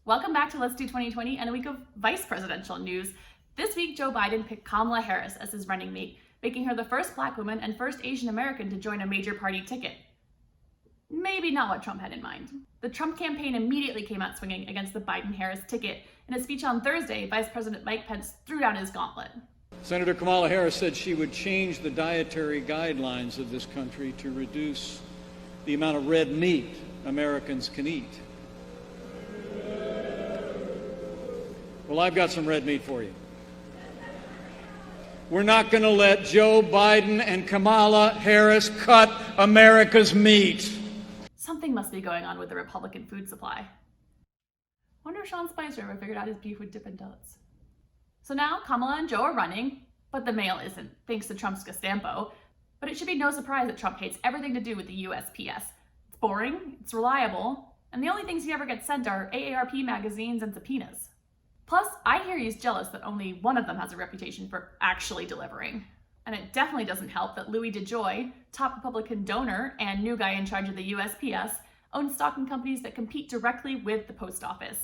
Welcome back to Let's Do 2020 and a week of vice presidential news. This week, Joe Biden picked Kamala Harris as his running mate, making her the first Black woman and first Asian American to join a major party ticket. Maybe not what Trump had in mind. The Trump campaign immediately came out swinging against the Biden-Harris ticket. In a speech on Thursday, Vice President Mike Pence threw down his gauntlet. Senator Kamala Harris said she would change the dietary guidelines of this country to reduce the amount of red meat Americans can eat. Well, I've got some red meat for you. We're not going to let Joe Biden and Kamala Harris cut America's meat. Something must be going on with the Republican food supply. Wonder if Sean Spicer ever figured out his beef with Dippin' Dots. So now Kamala and Joe are running, but the mail isn't, thanks to Trump's Gestampo. But it should be no surprise that Trump hates everything to do with the USPS. It's boring, it's reliable, and the only things he ever gets sent are AARP magazines and subpoenas. Plus, I hear he's jealous that only one of them has a reputation for actually delivering. And it definitely doesn't help that Louis DeJoy, top Republican donor and new guy in charge of the USPS, owns stock in companies that compete directly with the post office.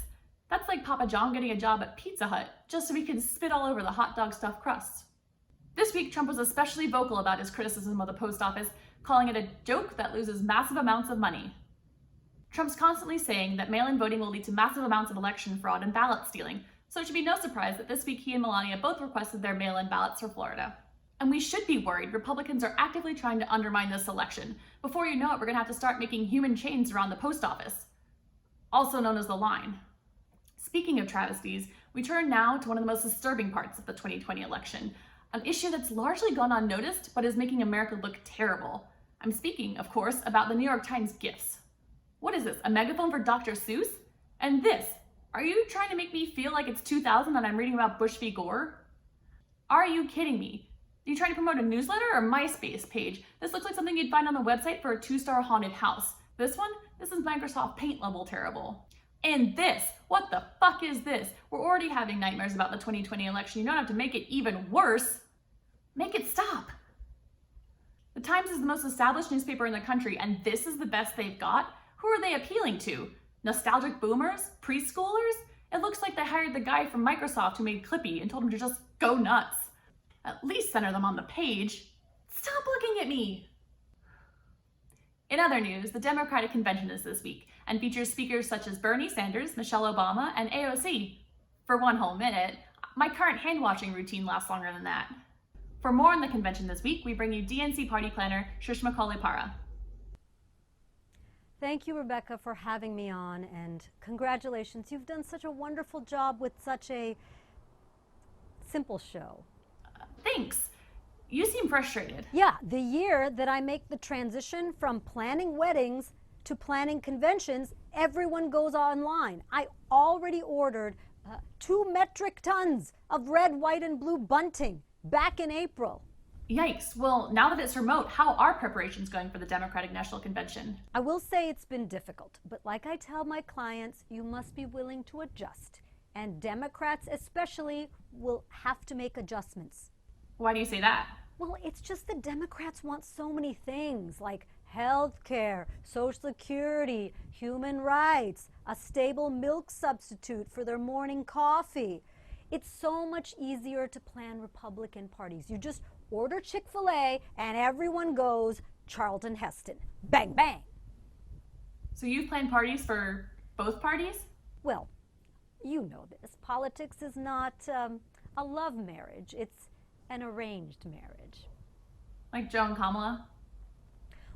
That's like Papa John getting a job at Pizza Hut just so he can spit all over the hot dog stuffed crusts. This week, Trump was especially vocal about his criticism of the post office, calling it a joke that loses massive amounts of money. Trump's constantly saying that mail-in voting will lead to massive amounts of election fraud and ballot stealing, so it should be no surprise that this week he and Melania both requested their mail-in ballots for Florida. And we should be worried Republicans are actively trying to undermine this election. Before you know it, we're going to have to start making human chains around the post office, also known as the line. Speaking of travesties, we turn now to one of the most disturbing parts of the 2020 election, an issue that's largely gone unnoticed but is making America look terrible. I'm speaking, of course, about the New York Times gifts. What is this, a megaphone for Dr. Seuss? And this, are you trying to make me feel like it's 2000 and I'm reading about Bush v. Gore? Are you kidding me? Are you trying to promote a newsletter or MySpace page? This looks like something you'd find on the website for a 2-star haunted house. This one? This is Microsoft Paint level terrible. And this, what the fuck is this? We're already having nightmares about the 2020 election. You don't have to make it even worse. Make it stop. The Times is the most established newspaper in the country, and this is the best they've got? Who are they appealing to? Nostalgic boomers? Preschoolers? It looks like they hired the guy from Microsoft who made Clippy and told him to just go nuts. At least center them on the page. Stop looking at me! In other news, the Democratic Convention is this week and features speakers such as Bernie Sanders, Michelle Obama, and AOC. For one whole minute, my current hand-washing routine lasts longer than that. For more on the convention this week, we bring you DNC party planner Sushma Kollipara. Thank you, Rebecca, for having me on, and congratulations. You've done such a wonderful job with such a simple show. Thanks. You seem frustrated. Yeah, the year that I make the transition from planning weddings to planning conventions, everyone goes online. I already ordered 2 metric tons of red, white, and blue bunting back in April. Yikes. Well, now that it's remote, how are preparations going for the Democratic National Convention? I will say it's been difficult, but like I tell my clients, you must be willing to adjust. And Democrats especially will have to make adjustments. Why do you say that? Well, it's just the Democrats want so many things like health care, Social Security, human rights, a stable milk substitute for their morning coffee. It's so much easier to plan Republican parties. You just order Chick-fil-A and everyone goes Charlton Heston. Bang, bang. So you've planned parties for both parties? Well, you know this. Politics is not a love marriage. It's an arranged marriage. Like Joe and Kamala?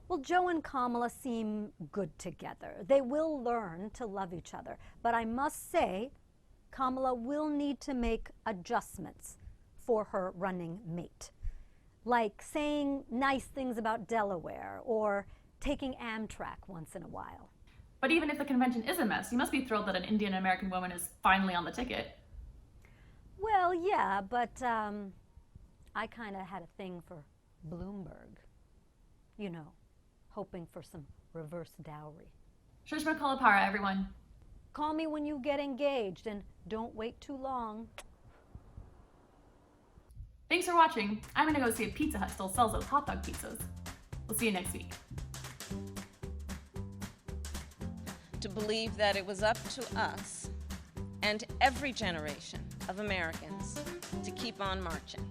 Well, Joe and Kamala seem good together. They will learn to love each other. But I must say, Kamala will need to make adjustments for her running mate. Like saying nice things about Delaware or taking Amtrak once in a while. But even if the convention is a mess, you must be thrilled that an Indian American woman is finally on the ticket. Well, yeah, but I kind of had a thing for Bloomberg. You know, hoping for some reverse dowry. Sushma Kollipara, everyone. Call me when you get engaged and don't wait too long. Thanks for watching. I'm gonna go see if Pizza Hut still sells those hot dog pizzas. We'll see you next week. To believe that it was up to us and every generation of Americans to keep on marching.